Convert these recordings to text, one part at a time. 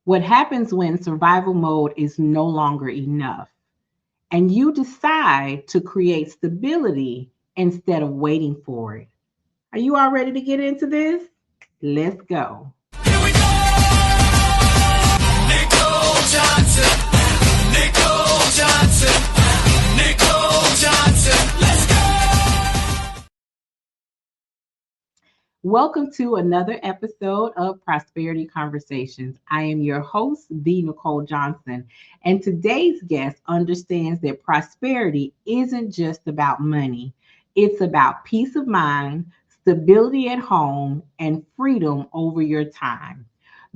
What happens when survival mode is no longer enough and you decide to create stability instead of waiting for it? Are you all ready to get into this? Let's go. Here we go. Nicole Johnson. Nicole Johnson. Nicole Johnson. Let's go. Welcome to another episode of Prosperity Conversations. I am your host, the Nicole Johnson, and today's guest understands that prosperity isn't just about money. It's about peace of mind, stability at home, and freedom over your time.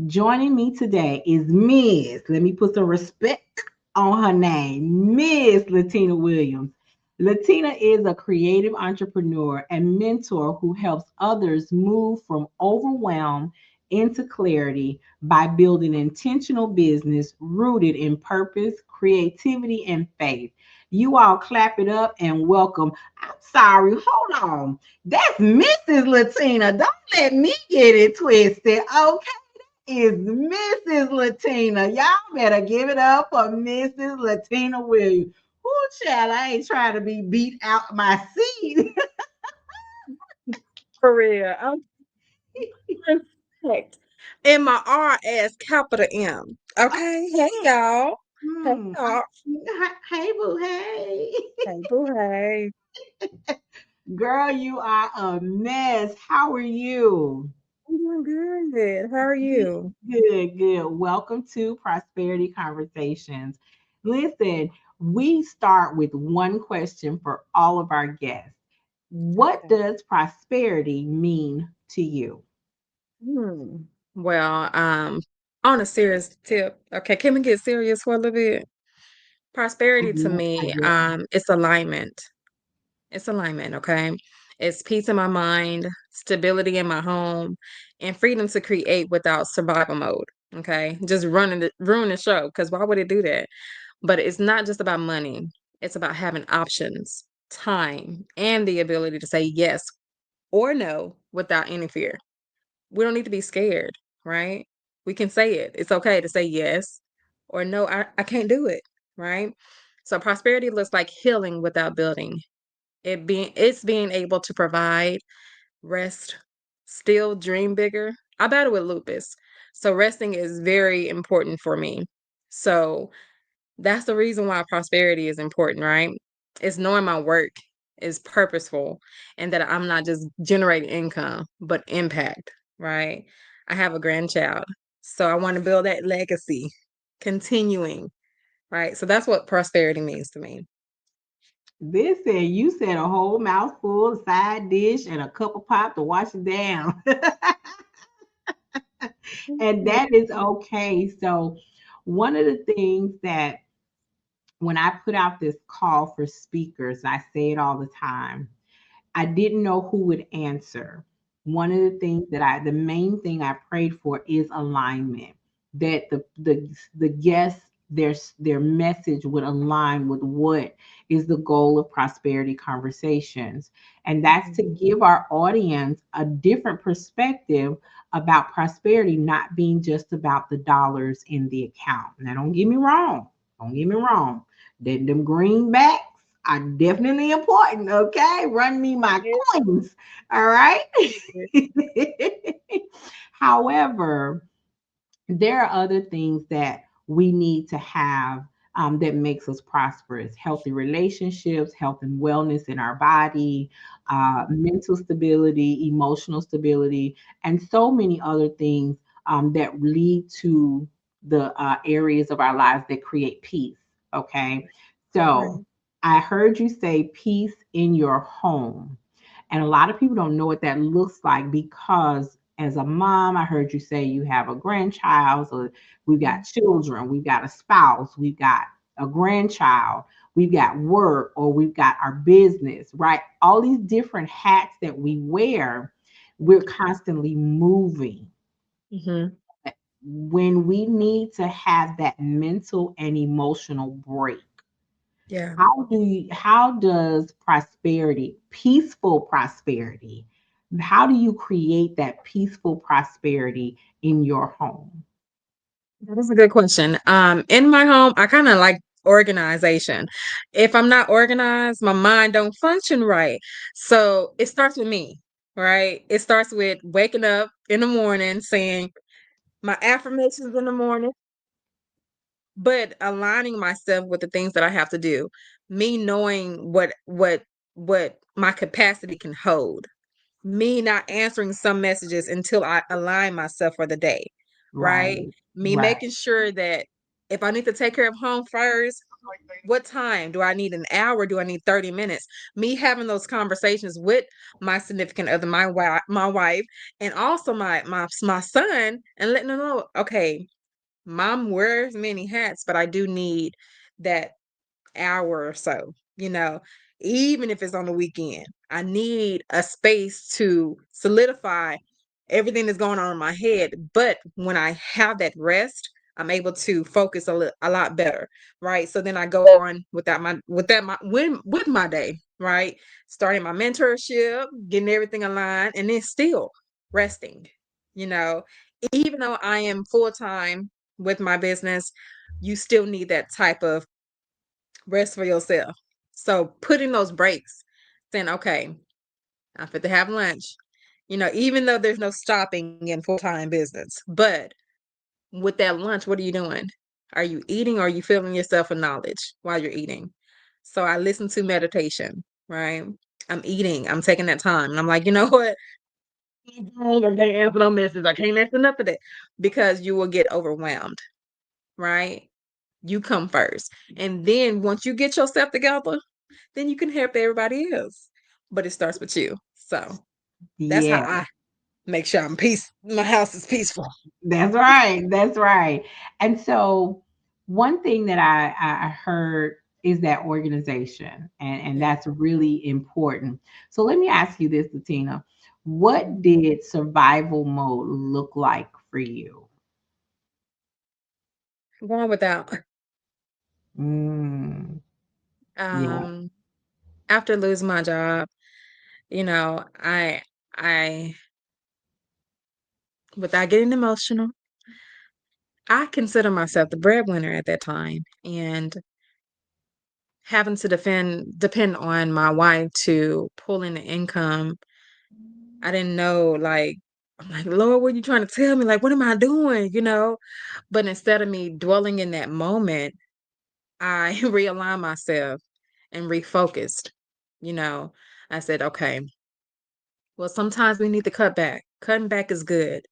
Joining me today is Ms. Let me put some respect on her name, Ms. LaTina Williams. Latina is a creative entrepreneur and mentor who helps others move from overwhelm into clarity by building intentional business rooted in purpose, creativity, and faith. You all clap it up and welcome. I'm sorry, hold on. That's Mrs. Latina. Don't let me get it twisted. Okay, is Mrs. Latina. Y'all better give it up for Mrs. Latina Williams. Ooh, child, I ain't trying to be beat out my seat. For real. I'm perfect. And my R as capital M. Okay. Hey y'all. Hey Hmm. y'all. Hey, boo, hey. Hey boo hey. Girl, you are a mess. How are you? I'm doing good. How are you? Good, good. Welcome to Prosperity Conversations. Listen, we start with one question for all of our guests. What Okay. does prosperity mean to you? Hmm. Well, on a serious tip, okay, can we get serious for a little bit? I Prosperity to guess, I me, guess. it's alignment. It's alignment, okay? It's peace in my mind, stability in my home, and freedom to create without survival mode. Okay. Just ruin the show. Because why would it do that? But it's not just about money. It's about having options, time, and the ability to say yes or no without any fear. We don't need to be scared, right? We can say it. It's okay to say yes or no, I can't do it, right? So prosperity looks like healing without building, it's being able to provide rest, still dream bigger. I battle with lupus, so resting is very important for me. So that's the reason why prosperity is important, right? It's knowing my work is purposeful and that I'm not just generating income, but impact, right? I have a grandchild, so I want to build that legacy, continuing, right? So that's what prosperity means to me. Listen, you said a whole mouthful, a side dish, and a cup of pop to wash it down. And that is okay. So, one of the things that when I put out this call for speakers, I say it all the time, I didn't know who would answer. One of the things the main thing I prayed for is alignment, that the guests, their message would align with what is the goal of Prosperity Conversations. And that's to Mhm. give our audience a different perspective about prosperity not being just about the dollars in the account. Now, don't get me wrong. Don't get me wrong. Them greenbacks are definitely important. Okay, run me my Yeah. coins. All right. However, there are other things that we need to have that makes us prosperous: healthy relationships, health and wellness in our body, mental stability, emotional stability, and so many other things that lead to the areas of our lives that create peace. Okay, so Right. I heard you say peace in your home. And a lot of people don't know what that looks like because as a mom, I heard you say you have a grandchild. So we've got Mhm. children, we've got a spouse, we've got a grandchild, we've got work, or we've got our business, right? All these different hats that we wear, we're constantly moving. Mhm. When we need to have that mental and emotional break, Yeah. how does prosperity, peaceful prosperity, how do you create that peaceful prosperity in your home? That is a good question. In my home, I kind of like organization. If I'm not organized, my mind don't function right. So it starts with me, right? It starts with waking up in the morning, saying my affirmations in the morning, but aligning myself with the things that I have to do. Me knowing what my capacity can hold, me not answering some messages until I align myself for the day, right? Right. Me Right. making sure that if I need to take care of home first, what time do I need? An hour? Do I need 30 minutes? Me having those conversations with my significant other, my wife, and also my son, and letting them know, okay, mom wears many hats, but I do need that hour or so, even if it's on the weekend. I need a space to solidify everything that's going on in my head. But when I have that rest, I'm able to focus a lot better, right? So then I go on with my day, right? Starting my mentorship, getting everything aligned, and then still resting. You know, even though I am full time with my business, you still need that type of rest for yourself. So putting those breaks, saying, okay, I'm fit to have lunch. Even though there's no stopping in full-time business, but with that lunch, what are you doing? Are you eating or are you filling yourself with knowledge while you're eating? So I listen to meditation, right? I'm eating, I'm taking that time. And I'm like, you know what? I can't answer no messages. I can't answer nothing of that because you will get overwhelmed, right? You come first. And then once you get yourself together, then you can help everybody else. But it starts with you. So that's how Yeah. I make sure my house is peaceful. That's right. That's right. And so, one thing that I heard is that organization, and Yeah. that's really important. So, let me ask you this, Latina. What Mhm. did survival mode look like for you? Going without. Mm, yeah. Um, After losing my job, I without getting emotional, I consider myself the breadwinner at that time, and having to depend on my wife to pull in the income. I didn't know, like, I'm like, Lord, what are you trying to tell me? Like, what am I doing? But instead of me dwelling in that moment, I realigned myself and refocused. You know, I said, okay, well, sometimes we need to cut back. Cutting back is good.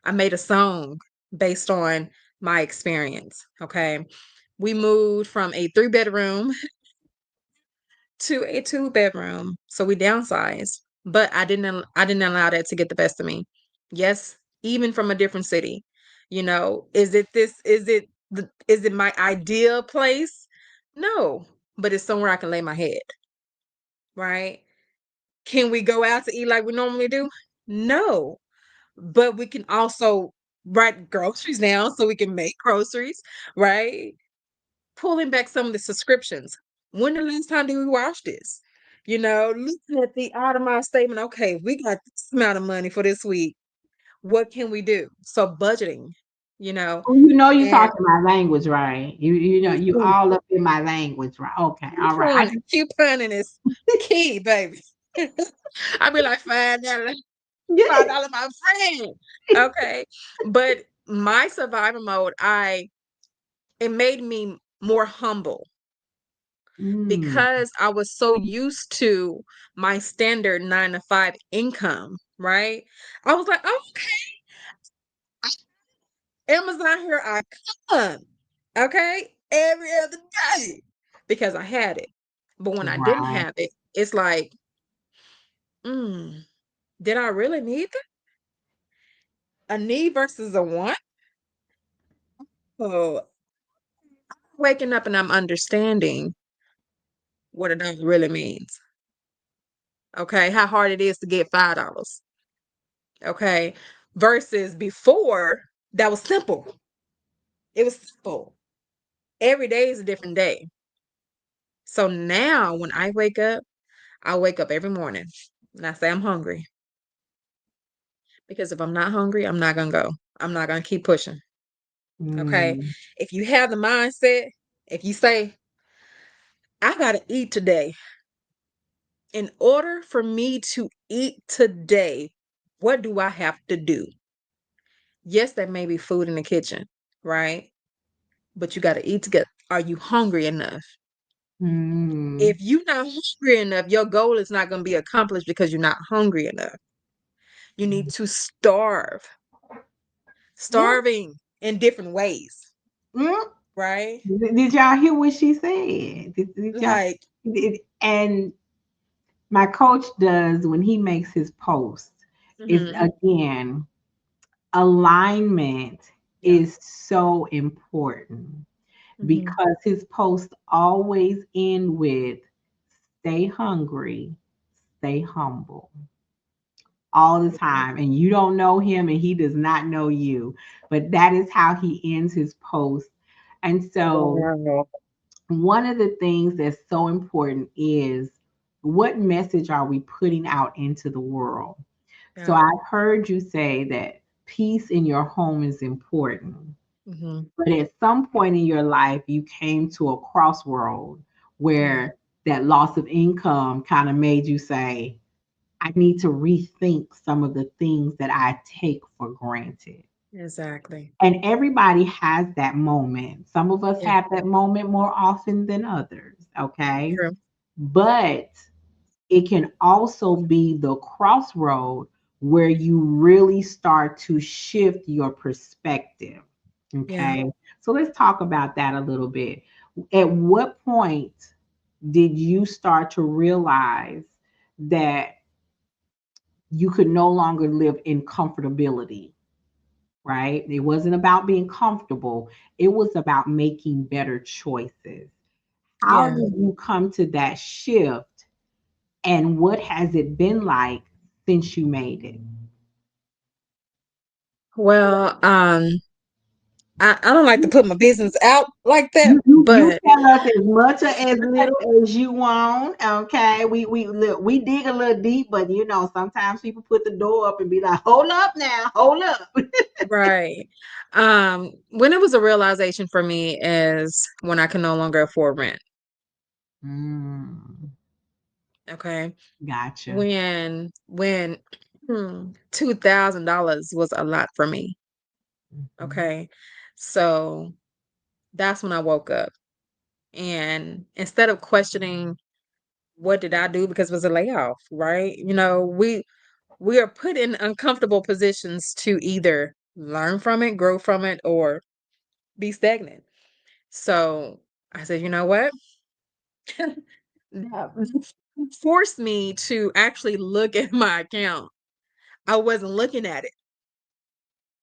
I made a song based on my experience. Okay. We moved from a 3 bedroom to a 2 bedroom. So we downsized. But I didn't allow that to get the best of me. Yes, even from a different city. Is it my ideal place? No. But it's somewhere I can lay my head, right? Can we go out to eat like we normally do? No. But we can also write groceries down so we can make groceries, right? Pulling back some of the subscriptions. When the last time did we watch this? Looking at the itemized statement, okay, we got this amount of money for this week. What can we do? So budgeting, you know, Oh, you know you and talking my language, right? You know you all up in my language, right? Okay, all right. I just couponing is key, baby. I be like $5, $5 my friend. Okay. But my survival mode, it made me more humble mm, because I was so used to my standard 9 to 5 income, right? I was like, oh, Amazon, here I come. Okay. Every other day because I had it. But when I didn't right. have it, it's like, mm, did I really need that? A need versus a want? Oh, waking up and I'm understanding what it really means. Okay. How hard it is to get $5. Okay. Versus before, that was simple. It was simple. Every day is a different day. So now when I wake up every morning and I say I'm hungry. Because if I'm not hungry, I'm not gonna go. I'm not gonna keep pushing. Okay. Mm. If you have the mindset, if you say, I got to eat today, in order for me to eat today, what do I have to do? Yes, there may be food in the kitchen, right? But you got to eat together. Are you hungry enough? Mm. If you're not hungry enough, your goal is not going to be accomplished because you're not hungry enough. You need to starve, Yeah. starving in different ways, Mm. right? Did y'all hear what she said? Did y'all? Like, And my coach does when he makes his post is hmm, again alignment yeah, is so important hmm, because his posts always end with stay hungry, stay humble all the yeah, time. And you don't know him and he does not know you, but that is how he ends his post. And so, wow, one of the things that's so important is what message are we putting out into the world? So, yeah, I've heard you say that peace in your home is important. hmm, But at some point in your life, you came to a crossroad yeah, where that loss of income kind of made you say, I need to rethink some of the things that I take for granted. exactly. And everybody has that moment. Some of us Yeah, have that moment more often than others, okay? true. But it can also be the crossroad where you really start to shift your perspective. Yeah. Okay. So let's talk about that a little bit. At what point did you start to realize that you could no longer live in comfortability? Right? It wasn't about being comfortable, it was about making better choices. How Yeah. did you come to that shift? And what has it been like since you made it? Well, I don't like to put my business out like that, You but tell us as much or as little as you want. Okay, we look, we dig a little deep, but sometimes people put the door up and be like, "Hold up now, hold up." right. When it was a realization for me is when I can no longer afford rent. Mm, Okay. gotcha. When $2,000 was a lot for me. Mhm. Okay. So that's when I woke up. And instead of questioning what did I do because it was a layoff, right? We are put in uncomfortable positions to either learn from it, grow from it, or be stagnant. So I said, you know what? That forced me to actually look at my account. I wasn't looking at it.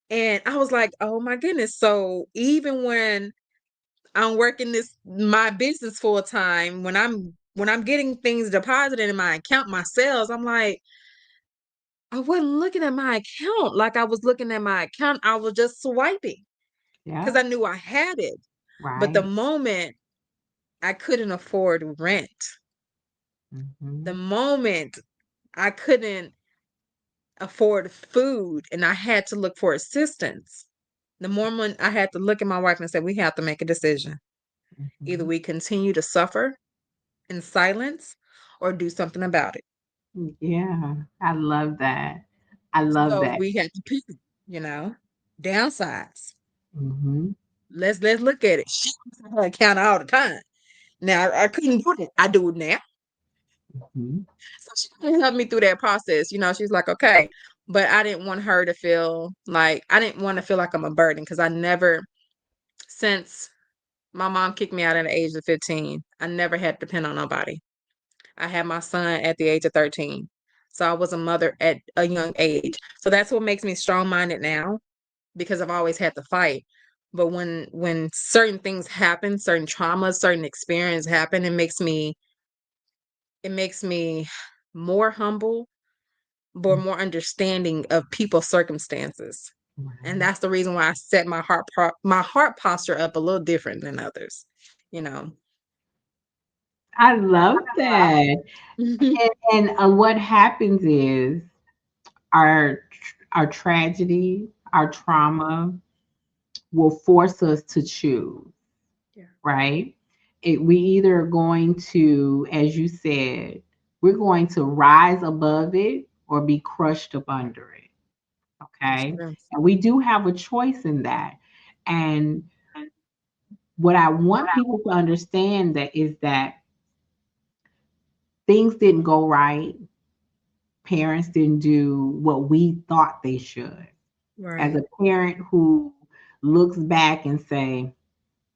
And I was like, oh my goodness. So even when I'm working this my business full time, when I'm getting things deposited in my account, my sales, I'm like, I wasn't looking at my account like I was looking at my account. I was just swiping because Yeah. I knew I had it. But the Right. moment I couldn't afford rent, the Hmm. moment I couldn't afford food and I had to look for assistance, the moment I had to look at my wife and say, we have to make a decision. Either Hmm. we continue to suffer in silence or do something about it. Yeah, I love that. I love So that. we had to pick, you know, downsides. Hmm. Let's look at it. She had her account all the time. Now I couldn't do it. I do it now. Hmm. So she helped me through that process. She's like, okay. But I didn't want her to feel like I didn't want to feel like I'm a burden because I never, since my mom kicked me out at the age of 15, I never had to depend on nobody. I had my son at the age of 13. So I was a mother at a young age. So that's what makes me strong minded now because I've always had to fight. But when certain things happen, certain traumas, certain experience happen, it makes me more humble, but more understanding of people's circumstances. And Right. that's the reason why I set my heart posture up a little different than others. You know. I love that. And what happens is our tragedy, our trauma, will force us to choose, Yeah. right? We either are going to, as you said, we're going to rise above it or be crushed up under it. That's Okay. true. And we do have a choice in that. And what I want people to understand that is that things didn't go right. Parents didn't do what we thought they should. As Right. a parent who looks back and say,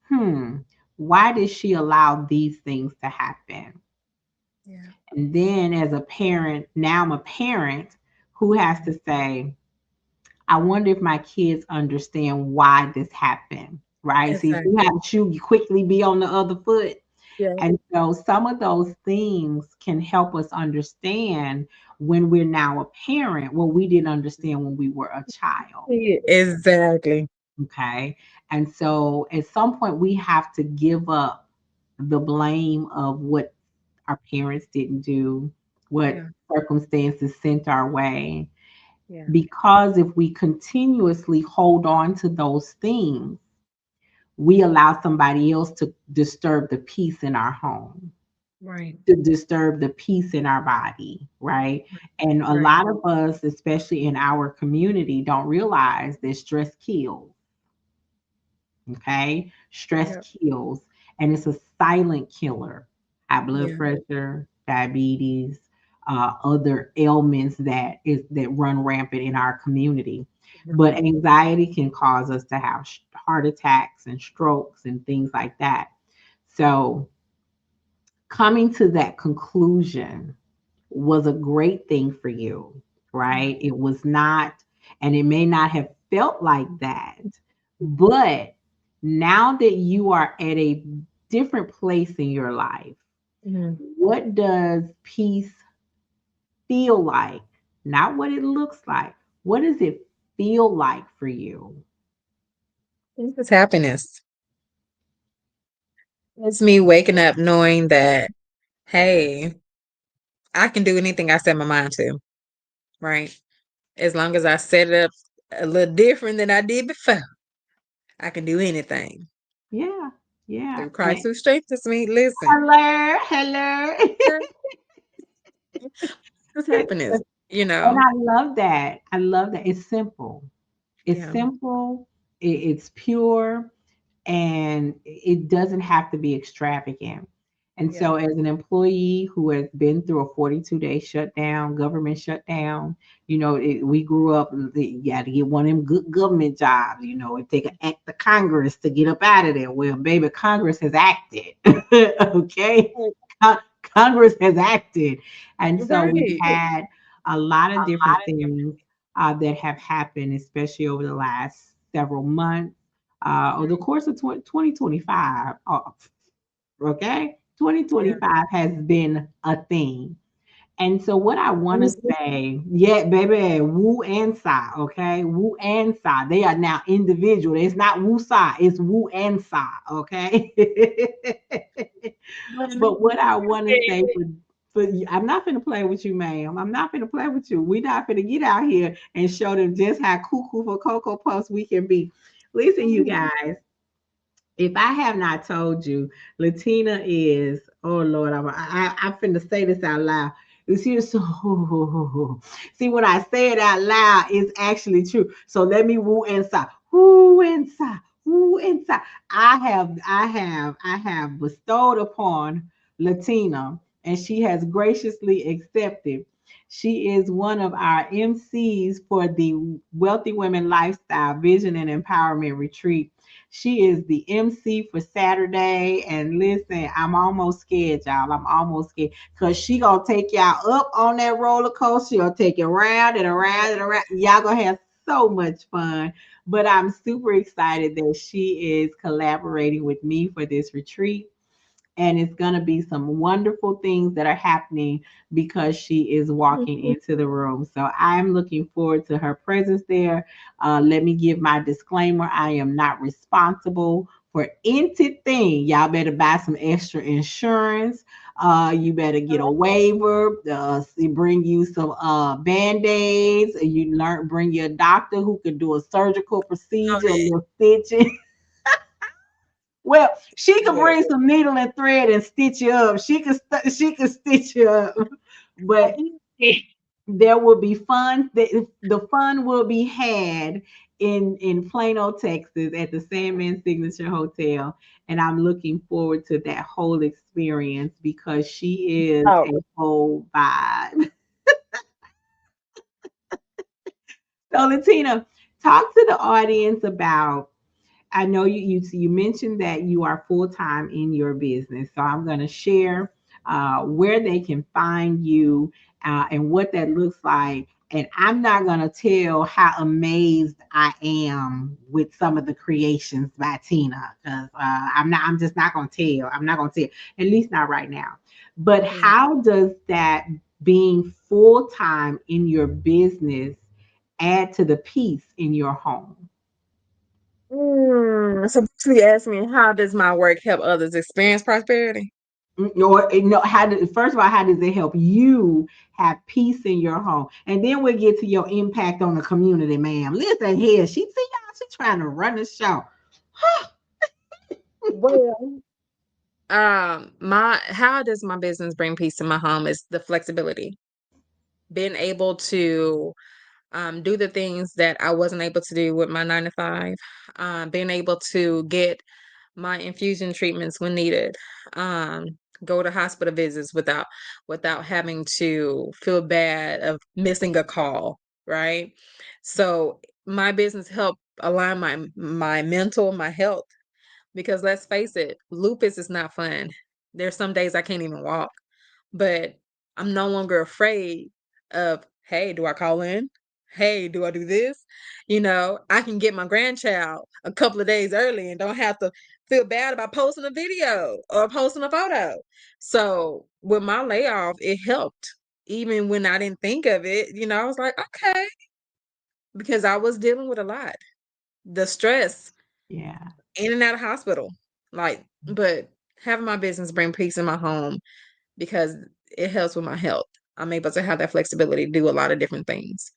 hmm, why did she allow these things to happen? Yeah. And then as a parent, now I'm a parent who has to say, I wonder if my kids understand why this happened, right? See, if you Exactly. have a shoe, you quickly be on the other foot. Yeah. And so some of those things can help us understand when we're now a parent what we didn't understand when we were a child. Yeah, exactly. Okay. And so at some point, we have to give up the blame of what our parents didn't do, what Yeah. circumstances sent our way. Yeah. Because if we continuously hold on to those things, we allow somebody else to disturb the peace in our home, Right. to disturb the peace in our body, right? And a Right. lot of us, especially in our community, don't realize that stress kills. Okay. Stress Yep. kills, and it's a silent killer. High blood Yeah. pressure, diabetes, other ailments that run rampant in our community. But Right. anxiety can cause us to have heart attacks and strokes and things like that. So coming to that conclusion was a great thing for you, Yeah. right? It was not, and it may not have felt like that, but now that you are at a different place in your life, Mhm. what does peace feel like? Not what it looks like. What does it feel like for you? It's happiness. It's me waking up knowing that, hey, I can do anything I set my mind to, right? As long as I set it up a little different than I did before, I can do anything. Yeah, yeah. Through Christ who strengthens me. Listen, Hello, hello. it's happiness, you And know? I love that. I love that. It's simple. It's Yeah. simple. It's pure, and it doesn't have to be extravagant. And Yeah. so, as an employee who has been through a 42-day shutdown, government shutdown, we grew up, you got to get one of them good government jobs. It take an act of Congress to get up out of there. Well, baby, Congress has acted. Okay. Con- Congress has acted. And so, we've Right. had a lot of different things that have happened, especially over the last several months, over the course of 2025. Okay, Yeah. 2025 has been a thing. And so, what I want to Yes. say, yeah, baby, Wu and Sa, okay, Wu and Sa, they are now individual. It's not Wu Sa, it's Wu and Sa, okay. But what I want to say for you, I'm not gonna play with you, ma'am. I'm not gonna play with you. We're not gonna get out here and show them just how cuckoo for Cocoa Puffs we can be. Listen, you guys, if I have not told you, Latina is, oh Lord, I'm finna say this out loud. You see, so see when I say it out loud, it's actually true. So let me woo inside, woo inside, woo inside. I have bestowed upon Latina, and she has graciously accepted. She is one of our MCs for the Wealthy Women Lifestyle Vision and Empowerment Retreat. She is the MC for Saturday. And listen, I'm almost scared, y'all. I'm almost scared because she gonna take y'all up on that roller coaster. She'll take it around and around and around. Y'all gonna have so much fun. But I'm super excited that she is collaborating with me for this retreat, and it's going to be some wonderful things that are happening because she is walking into the room. So I'm looking forward to her presence there. Let me give my disclaimer. I am not responsible for anything. Y'all better buy some extra insurance. You better get a waiver. Bring you some band-aids. You learn. Bring you a doctor who could do a surgical procedure, a little stitching. Well, she could bring some needle and thread and stitch you up. She could stitch you up, but there will be fun. The fun will be had in Plano, Texas, at the Sandman Signature Hotel, and I'm looking forward to that whole experience because she is Oh, a whole vibe. So, Latina, talk to the audience about. I know you mentioned that you are full time in your business, so I'm going to share where they can find you and what that looks like. And I'm not going to tell how amazed I am with some of the creations by Tina because I'm not. I'm just not going to tell. I'm not going to tell. At least not right now. But mm. how does that being full time in your business add to the peace in your home? So basically ask me, how does my work help others experience prosperity? Or no, first of all, how does it help you have peace in your home? And then we'll get to your impact on the community, ma'am. Listen here, she see y'all, she trying to run the show. Well, my how does my business bring peace to my home is the flexibility, being able to do the things that I wasn't able to do with my 9 to 5, being able to get my infusion treatments when needed, um, go to hospital visits without having to feel bad of missing a call, right? So my business helped align my mental, my health, because let's face it, lupus is not fun. There's some days I can't even walk, but I'm no longer afraid of, hey, do I call in? Hey, do I do this? I can get my grandchild a couple of days early and don't have to feel bad about posting a video or posting a photo. So with my layoff, it helped. Even when I didn't think of it, I was like, okay, because I was dealing with a lot. The stress, Yeah, in and out of hospital. Like, but having my business bring peace in my home because it helps with my health. I'm able to have that flexibility to do a lot of different things.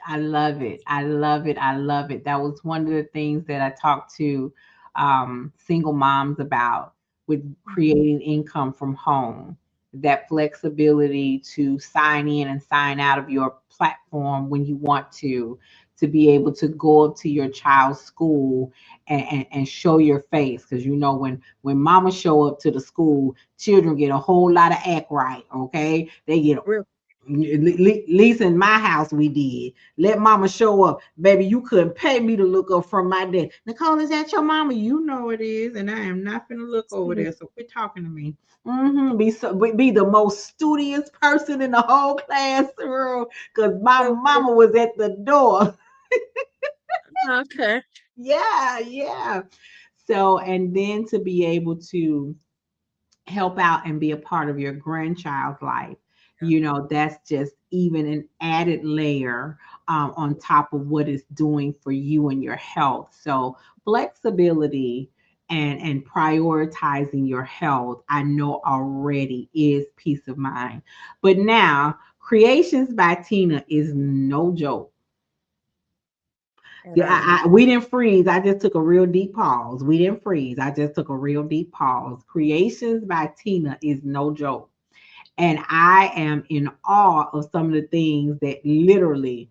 I love it. I love it. I love it. That was one of the things that I talked to single moms about with creating income from home. That flexibility to sign in and sign out of your platform when you want to be able to go up to your child's school and show your face. Because when mama show up to the school, children get a whole lot of act right. Okay, they get Real. least in my house we did. Let mama show up. Baby, you couldn't pay me to look up from my desk. Nicole, is that your mama? You know it is, and I am not gonna look over there. So quit talking to me. Be the most studious person in the whole classroom because my mama was at the door. Okay. Yeah, yeah. So and then to be able to help out and be a part of your grandchild's life, that's just even an added layer on top of what it's doing for you and your health. So flexibility and prioritizing your health, I know already is peace of mind. But now Creations by Tina is no joke. At Yeah, all. we didn't freeze. I just took a real deep pause. We didn't freeze. I just took a real deep pause. Creations by Tina is no joke. And I am in awe of some of the things that literally.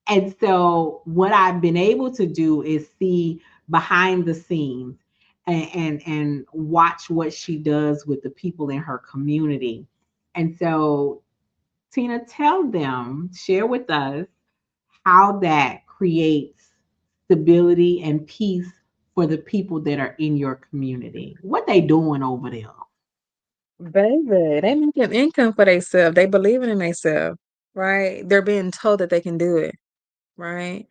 And so, what I've been able to do is see behind the scenes and watch what she does with the people in her community. And so, Tina, tell them, share with us how that creates stability and peace for the people that are in your community. What they doing over there? Baby, they making income for themselves. They believing in themselves, right? They're being told that they can do it, right?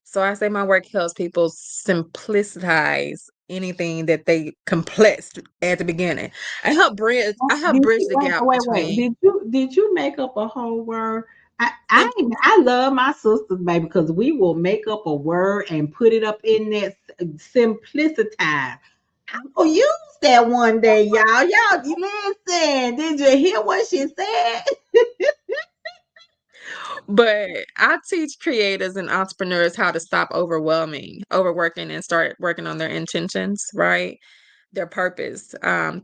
So I say my work helps people simplicize anything that they complexed at the beginning. I help Did bridge you the gap wait? between. Did you make up a whole word? I I, Simple. I love my sisters, baby, because we will make up a word and put it up in that simplicity. I'm gonna use that one day, y'all. Y'all, you listen. Did you hear what she said? But I teach creators and entrepreneurs how to stop overworking and start working on their intentions, right? Their purpose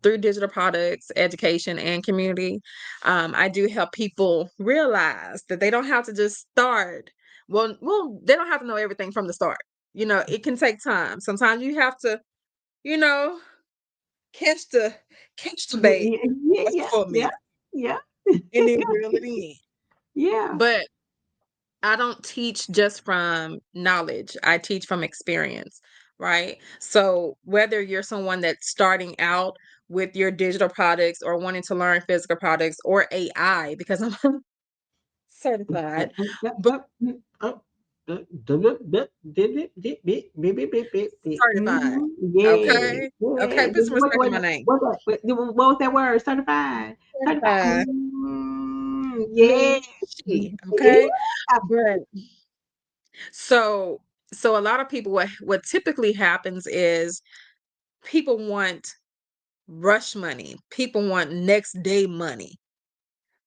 through digital products, education, and community. I do help people realize that they don't have to just start. They don't have to know everything from the start. It can take time. Sometimes you have to, you know, catch the catch the Yeah, bait yeah, yeah, for a yeah, minute yeah, and then reel it in. yeah. But I don't teach just from knowledge. I teach from experience, right? So whether you're someone that's starting out with your digital products or wanting to learn physical products or AI, because I'm certified, but certified. Yeah, Okay. Okay. yeah. Put some respect on my name. What was that word? Certified. Certified. Certified. Yeah. Me, she. Okay. But so so a lot of people what typically happens is people want rush money. People want next day money,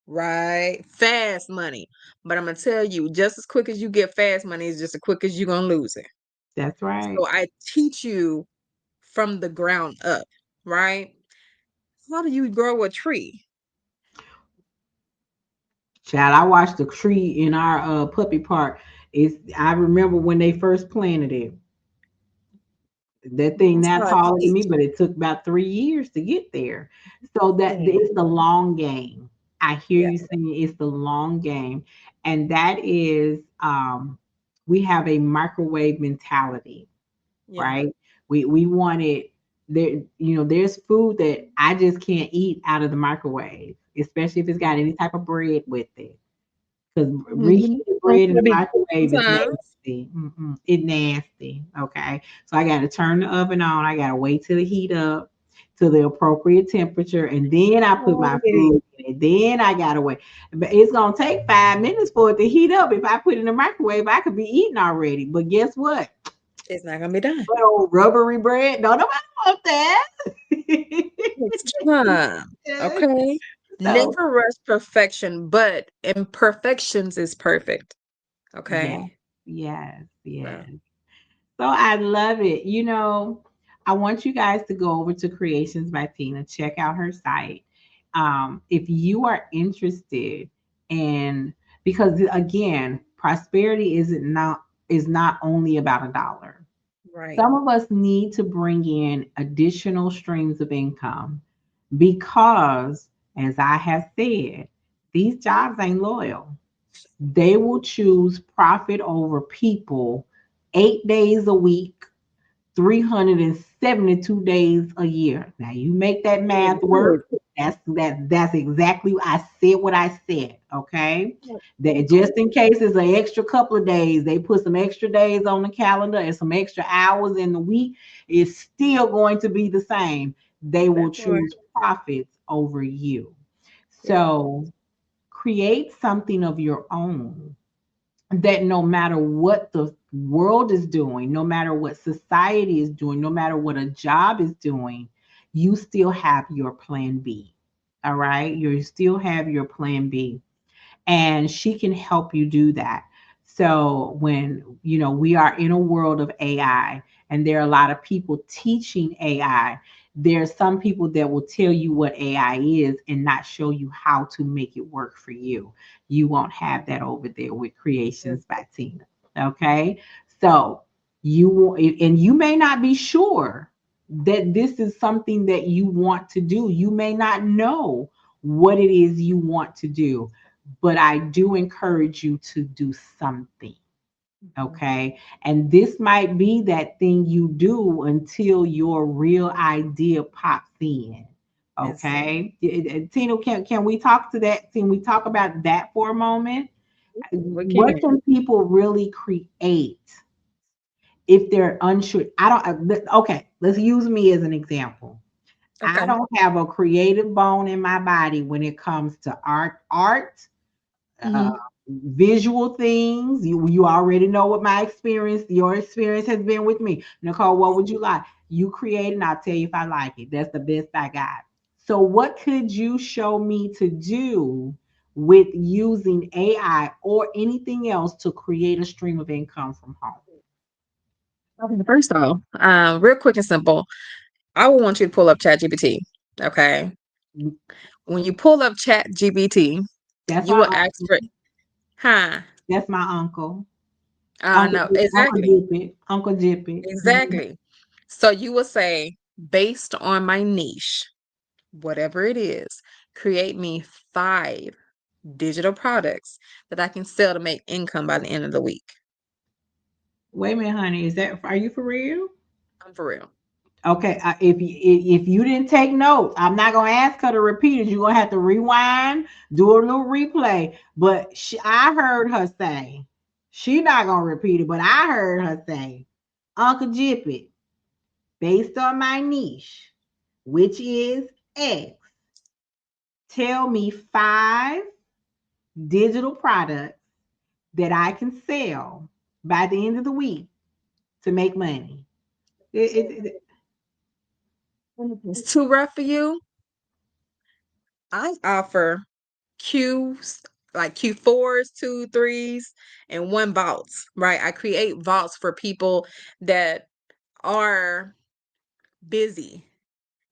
right? Fast money. But I'm gonna tell you, just as quick as you get fast money is just as quick as you're gonna lose it. That's right. So I teach you from the ground up, right? How do you grow a tree? Child, I watched the tree in our puppy park. I remember when they first planted it. That thing That's now how I taller than me, teach. but it took about 3 years to get there. So Mm, it's the long game. I hear yeah, you saying it's the long game, and that is we have a microwave mentality, yeah. right? We want it there. There's food that I just can't eat out of the microwave, especially if it's got any type of bread with it. Because Mhm. reheated That's bread in what the it is microwave is sometimes. nasty. It nasty. Okay, so I got to turn the oven on. I got to wait till it heat up to the appropriate temperature, and then I put my Right. food in it. Then I gotta wait. But it's gonna take 5 minutes for it to heat up. If I put it in the microwave, I could be eating already. But guess what? It's not gonna be done. That old rubbery bread. No, nobody want that. It's time. Okay. So Never rush perfection, but imperfections is perfect. yes, Okay. yes, So, yes. So I love it. I want you guys to go over to Creations by Tina, check out her site. If you are interested in, because again, prosperity is not only about a dollar. right. Some of us need to bring in additional streams of income because, as I have said, these jobs ain't loyal. They will choose profit over people 8 days a week, 372 days a year. Now you make that math work. That's exactly I said what I said. Okay. That just in case it's an extra couple of days, they put some extra days on the calendar and some extra hours in the week. It's still going to be the same. They will That part. choose profits over you. Yeah. So create something of your own that no matter what the world is doing, no matter what society is doing, no matter what a job is doing, you still have your plan B. All right. You still have your plan B, and she can help you do that. So when we are in a world of AI and there are a lot of people teaching AI, there's some people that will tell you what AI is and not show you how to make it work for you. You won't have that over there with Creations by Tina. Okay? So you will, and you may not be sure that this is something that you want to do. You may not know what it is you want to do, but I do encourage you to do something. Mhm. Okay. And this might be that thing you do until your real idea pops in. That's it. Okay. Tina, can we talk to that? Can we talk about that for a moment? We What can. can people really create if they're unsure? I don't, okay, let's use me as an example. I Okay. don't have a creative bone in my body when it comes to art, Mhm. visual things. You already know what my experience, your experience has been with me. Nicole, what would you like? You create and I'll tell you if I like it. That's the best I got. So what could you show me to do with using AI or anything else to create a stream of income from home? Okay, first off, real quick and simple, I would want you to pull up ChatGPT. Okay. When you pull up ChatGPT, That's you will our ask for, huh? that's my uncle. No, Uncle exactly. Jippy. Uncle Jippy. Mhm. Exactly. So you will say, based on my niche, whatever it is, create me 5 digital products that I can sell to make income by the end of the week. Wait a minute, honey. Is that are you for real? I'm for real. Okay, if you didn't take notes, I'm not gonna ask her to repeat it. You're gonna have to rewind, do a little replay. But I heard her say, she not gonna repeat it, but I heard her say, Uncle Jippy, based on my niche, which is X, tell me 5 digital products that I can sell by the end of the week to make money. If it's too rough for you, I offer Qs, like Q4s, 2, 3s, and 1 vaults, right? I create vaults for people that are busy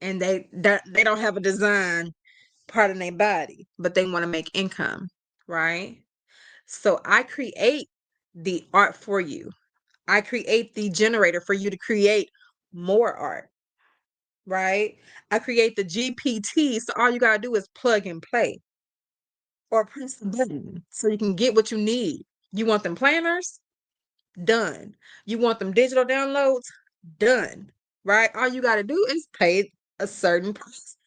and they don't have a design part of their body, but they want to make income, right? So I create the art for you. I create the generator for you to create more art, right? I create the GPT, so all you gotta do is plug and play or press the button so you can get what you need. You want them planners? Done. You want them digital downloads? Done. Right? All you gotta do is pay a certain price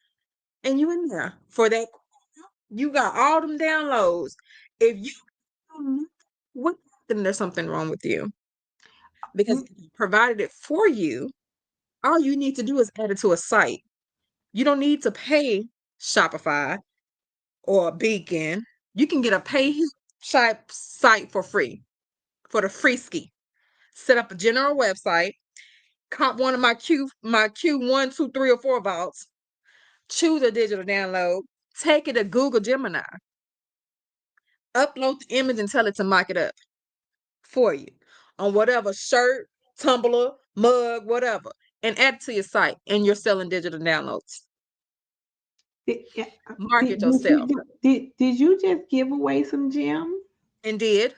and you in there. For that, you got all them downloads. If you don't know what, then there's something wrong with you. Because if you provided it for you, all you need to do is add it to a site. You don't need to pay Shopify or Beacon. You can get a pay site for free, for the free ski. Set up a general website, cop one of my Q1, 2, 3, or 4 vaults, choose a digital download, take it to Google Gemini, upload the image and tell it to mock it up for you on whatever shirt, tumbler, mug, whatever, and add it to your site, and you're selling digital downloads. Did, yeah, Market yourself. did you just give away some gems? Indeed.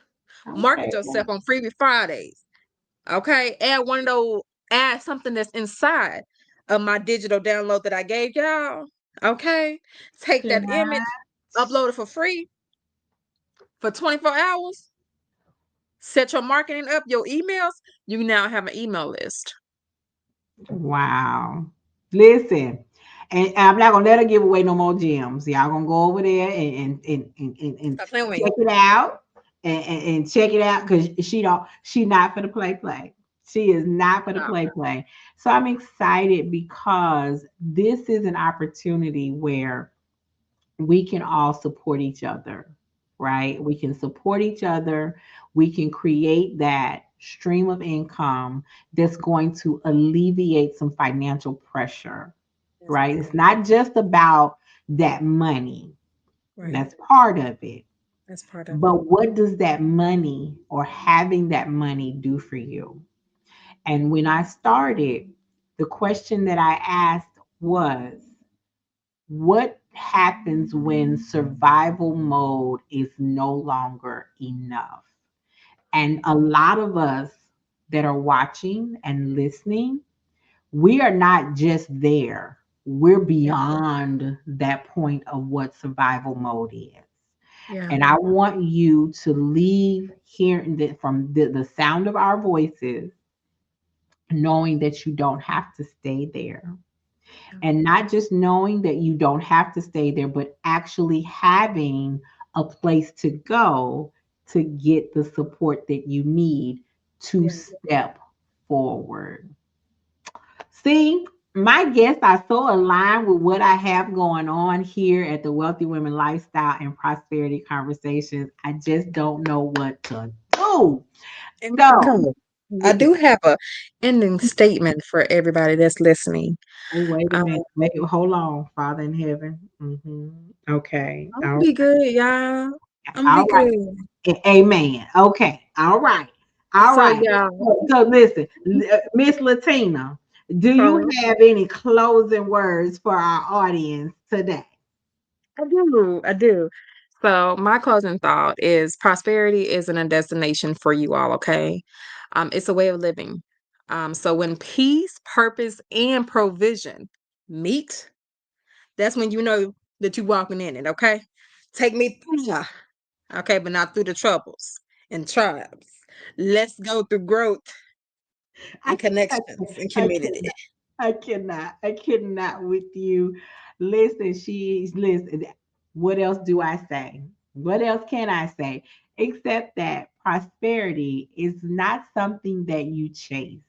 Okay. Market yourself on Freebie Fridays. Okay. Add something that's inside of my digital download that I gave y'all. Okay. Take Yeah. that image, upload it for free for 24 hours. Set your marketing up, your emails. You now have an email list. Wow. Listen, and I'm not gonna let her give away no more gems. Y'all gonna go over there and Stop playing with me. check it out and check it out because she not for the play. She is not for the Stop. play. So I'm excited because this is an opportunity where we can all support each other, right? We can support each other. We can create that stream of income that's going to alleviate some financial pressure, That's right? part It's of it. not just about that money, Right. that's part of it. That's part of it. But what does that money or having that money do for you? And when I started, the question that I asked was, what happens when survival mode is no longer enough? And a lot of us that are watching and listening, we are not just there, we're Yeah. beyond that point of what survival mode is. Yeah. And I want you to leave hearing that from the sound of our voices, knowing that you don't have to stay there, Yeah. and not just knowing that you don't have to stay there, but actually having a place to go to get the support that you need to Yeah. step forward. See? My guests are so aligned with what I have going on here at the Wealthy Women Lifestyle and Prosperity Conversations. I just don't know what to do. And So, Nicole, I yes. do have a ending statement for everybody that's listening. Oh, wait a Um, minute. Wait, hold on, Father in heaven. Okay. I'm gonna be good, y'all. I'm gonna All be right. good. Amen. Okay. All right. All So, right. y'all, So listen, Miss Latina, do you huh? have any closing words for our audience today? I do. I do. So my closing thought is prosperity isn't a destination for you all, okay? It's a way of living. So when peace, purpose, and provision meet, that's when you know that you're walking in it, okay? Take me through, okay, but not through the troubles and trials. Let's go through growth I, and I, connections and I community. cannot. I cannot with you. Listen, listen. What else do I say? What else can I say? Except that prosperity is not something that you chase.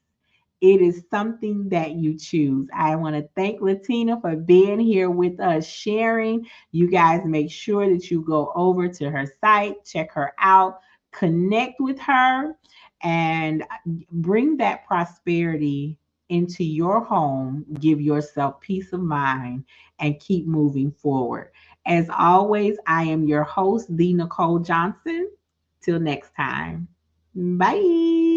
It is something that you choose. I want to thank Latina for being here with us, sharing. You guys make sure that you go over to her site, check her out, connect with her, and bring that prosperity into your home. Give yourself peace of mind and keep moving forward. As always, I am your host, the Nicole Johnson. Till next time. Bye.